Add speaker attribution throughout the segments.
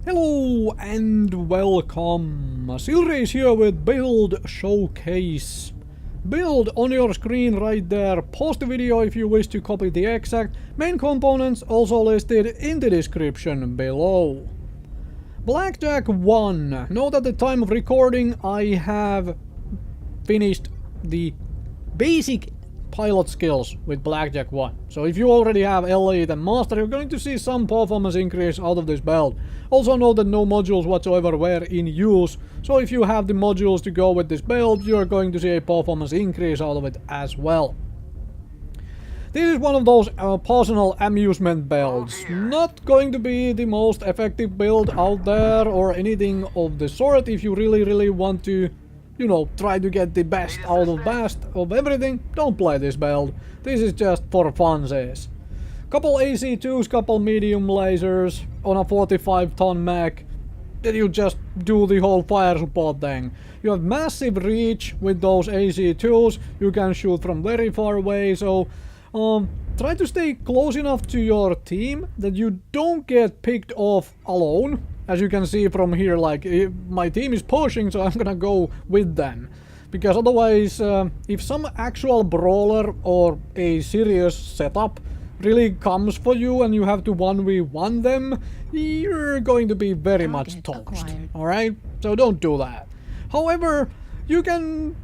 Speaker 1: Hello and welcome! Silrace here with Build Showcase. Build on your screen right there. Pause the video if you wish to copy the exact main components, also listed in the description below. Blackjack 1. Note at the time of recording I have finished the basic pilot skills with Blackjack 1. So if you already have Elite and Master, you're going to see some performance increase out of this build. Also note that no modules whatsoever were in use, so if you have the modules to go with this build, you're going to see a performance increase out of it as well. This is one of those personal amusement builds. Not going to be the most effective build out there or anything of the sort. If you really want to, you know, try to get the best out of everything, don't play this build. This is just for funsies. Couple AC2s, couple medium lasers on a 45-ton mech. Then you just do the whole fire support thing. You have massive reach with those AC2s. You can shoot from very far away, so try to stay close enough to your team that you don't get picked off alone. As you can see from here, like, my team is pushing, so I'm gonna go with them. Because otherwise, if some actual brawler or a serious setup really comes for you and you have to 1v1 them, you're going to be very much toast. Alright? So don't do that. However, you can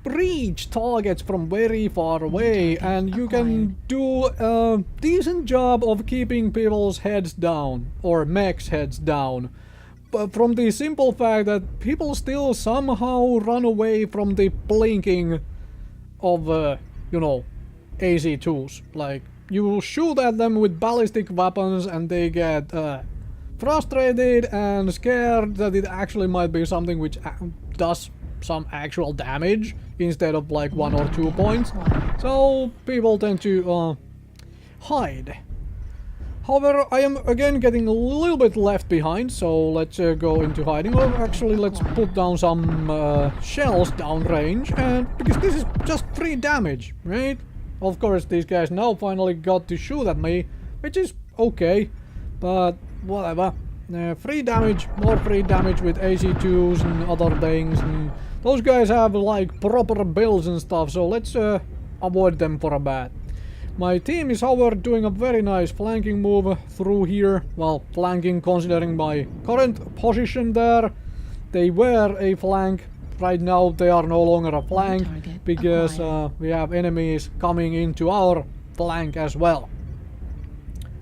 Speaker 1: reach targets from very far away and you can do a decent job of keeping people's heads down, or mechs' heads down. But from the simple fact that people still somehow run away from the blinking of, you know, AC2s. Like, you shoot at them with ballistic weapons and they get frustrated and scared that it actually might be something which does some actual damage instead of like 1 or 2 points. So people tend to hide. However, I am again getting a little bit left behind, so let's go into hiding. Or actually, let's put down some shells downrange, and because this is just free damage, right? Of course, these guys now finally got to shoot at me, which is okay, but whatever. Free damage, more free damage with AC2s and other things, and those guys have like proper builds and stuff, so let's avoid them for a bit. My team is, however, doing a very nice flanking move through here. Well, flanking considering my current position there. They were a flank. Right now they are no longer a flank because we have enemies coming into our flank as well.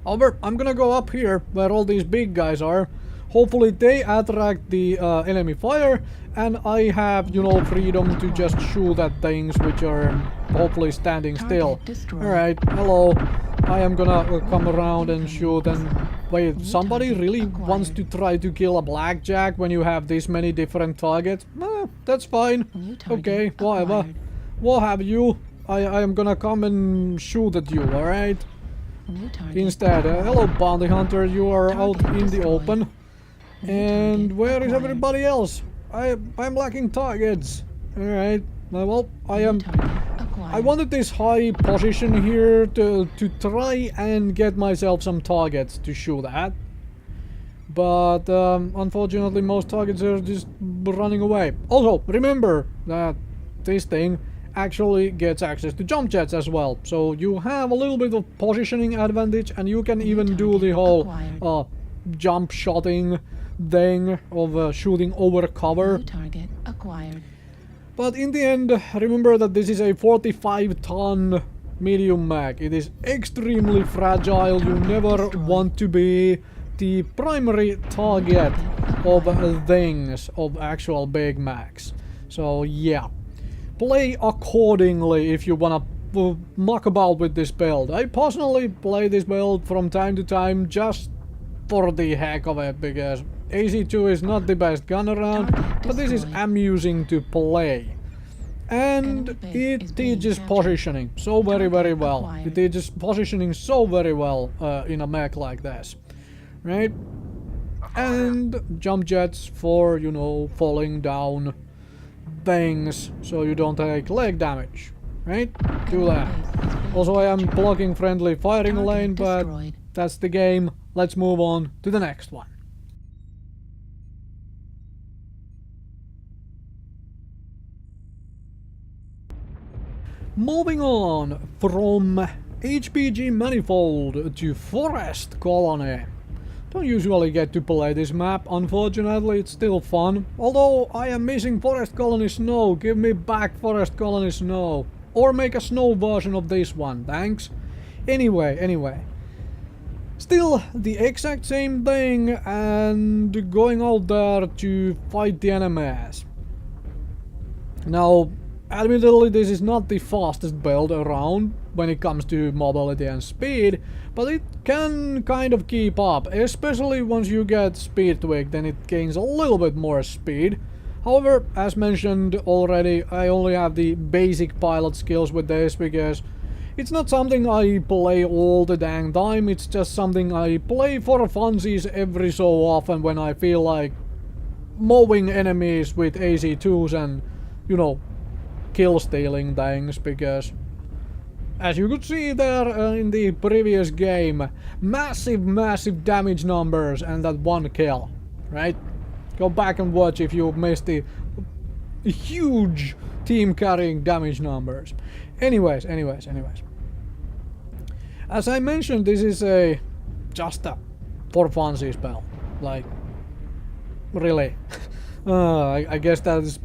Speaker 1: However, I'm gonna go up here where all these big guys are. Hopefully they attract the enemy fire and I have, you know, freedom to just shoot at things which are hopefully standing still. Alright, hello. I am gonna come around and shoot and... Wait, somebody really wants to try to kill a Blackjack when you have this many different targets? That's fine. Okay, whatever. What have you? I am gonna come and shoot at you, alright? Instead, hello bounty hunter, you are out in the open. And where is everybody else? I'm lacking targets. Alright, well, I wanted this high position here to try and get myself some targets to shoot at. But unfortunately most targets are just running away. Also, remember that this thing actually gets access to jump jets as well. So you have a little bit of positioning advantage and you can even do the whole jump shotting thing of shooting over cover.
Speaker 2: Target acquired.
Speaker 1: But in the end, remember that this is a 45-ton medium mech. It is extremely fragile. You never want to be the primary target of things, of actual big mechs. So yeah, play accordingly if you wanna muck about with this build. I personally play this build from time to time just for the heck of it, because AC2 is not the best gun around, but this is amusing to play. And it teaches positioning so very well. It teaches positioning so very well in a mech like this. Right? And jump jets for, you know, falling down things so you don't take leg damage. Right? Do that. Also, I am blocking friendly firing lane, but that's the game. Let's move on to the next one. Moving on from HPG Manifold to Forest Colony. Don't usually get to play this map, unfortunately. It's still fun. Although I am missing Forest Colony Snow. Give me back Forest Colony Snow. Or make a snow version of this one, thanks. Anyway. Still the exact same thing, and going out there to fight the enemies. Now, admittedly, this is not the fastest build around when it comes to mobility and speed, but it can kind of keep up, especially once you get speed tweak, then it gains a little bit more speed. However, as mentioned already, I only have the basic pilot skills with this because it's not something I play all the dang time, it's just something I play for funsies every so often when I feel like mowing enemies with AC2s and, you know, kill stealing things, because as you could see there in the previous game, massive damage numbers and that one kill, right? Go back and watch if you missed the huge team carrying damage numbers. Anyways. As I mentioned, this is just a for funsies spell. Like, really. I guess that is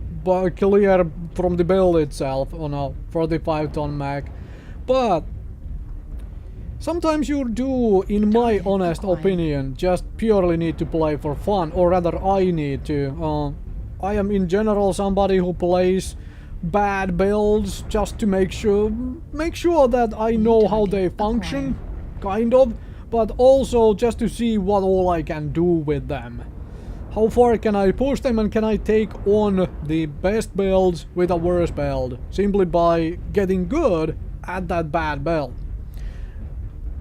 Speaker 1: clear from the build itself on a 45-ton mech. But sometimes you do, in my honest opinion, just purely need to play for fun, or rather I need to. I am in general somebody who plays bad builds just to make sure that I know how they function, kind of, but also just to see what all I can do with them. How far can I push them, and can I take on the best builds with a worse build, simply by getting good at that bad build.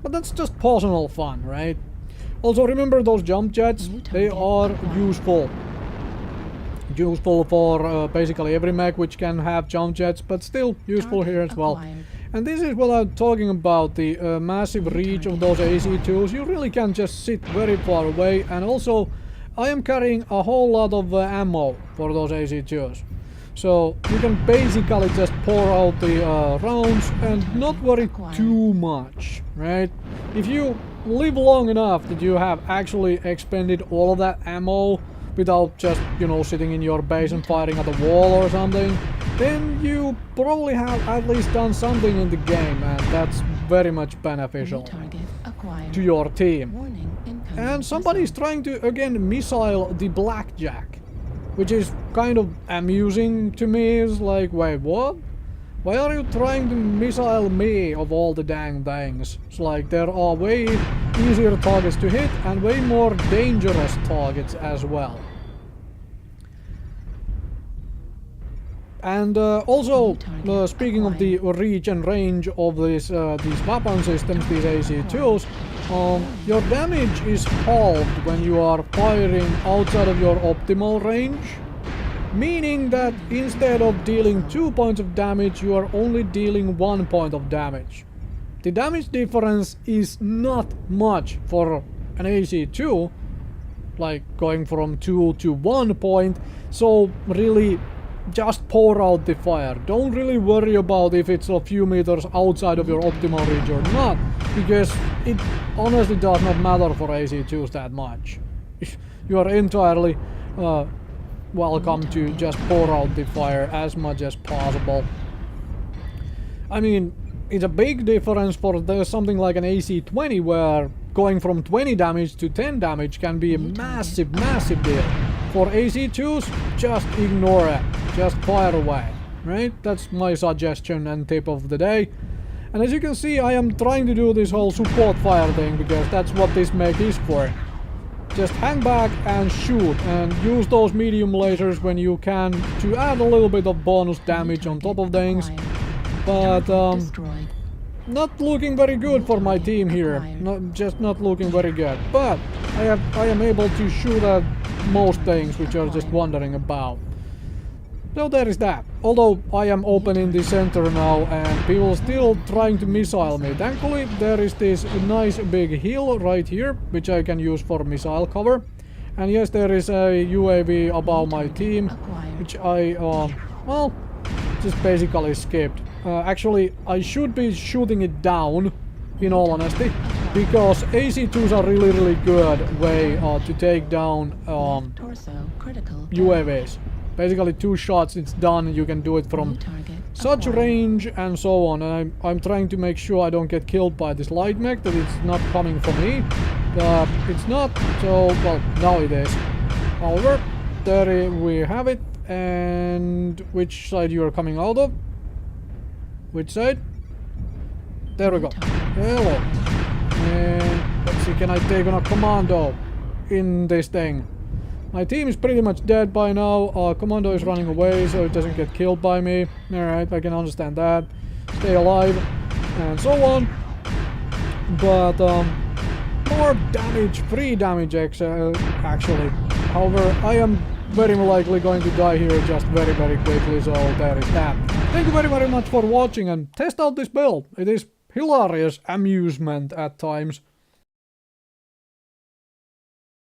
Speaker 1: But that's just personal fun, right? Also remember those jump jets, they are useful. Useful for basically every mech which can have jump jets, but still useful here as well. And this is what I'm talking about, the massive reach of those AC2s. You really can just sit very far away, and also I am carrying a whole lot of ammo for those AC2s. So you can basically just pour out the rounds and not worry too much, right? If you live long enough that you have actually expended all of that ammo without just, you know, sitting in your base and firing at the wall or something, then you probably have at least done something in the game, and that's very much beneficial to your team. And somebody's trying to again missile the Blackjack, which is kind of amusing to me. It's like, wait, what? Why are you trying to missile me of all the dang things? It's like there are way easier targets to hit and way more dangerous targets as well. And also, speaking of the reach and range of these weapon systems, these AC2s, your damage is halved when you are firing outside of your optimal range. Meaning that instead of dealing 2 points of damage, you are only dealing 1 point of damage. The damage difference is not much for an AC2, like going from 2 to 1 point, so really just pour out the fire. Don't really worry about if it's a few meters outside of your optimal range or not, because it honestly does not matter for AC2s that much. You are entirely welcome to just pour out the fire as much as possible. I mean, it's a big difference for there's something like an AC20 where going from 20 damage to 10 damage can be a massive deal. For AC2s, just ignore it. Just fire away, right? That's my suggestion and tip of the day. And as you can see, I am trying to do this whole support fire thing because that's what this mech is for. Just hang back and shoot, and use those medium lasers when you can to add a little bit of bonus damage on top of things. But not looking very good for my team here. Just not looking very good. But I am able to shoot at most things which are just wandering about. So there is that. Although I am open in the center now and people still trying to missile me. Thankfully there is this nice big hill right here which I can use for missile cover. And yes, there is a UAV above my team which I well, just basically skipped. Actually, I should be shooting it down, in all honesty, because AC2s are really good way to take down UAVs. Basically 2 shots, it's done. You can do it from such range and so on. And I'm trying to make sure I don't get killed by this light mech, that it's not coming for me. But it's not, so, well, now it is. However, there we have it. And which side you are coming out of? Which side? There we go. Hello. And let's see, can I take on a commando in this thing? My team is pretty much dead by now. Commando is running away so it doesn't get killed by me. Alright, I can understand that. Stay alive and so on. But more damage, free damage actually. However, I am very likely going to die here just very quickly, so there is that. Thank you very much for watching and test out this build. It is hilarious amusement at times.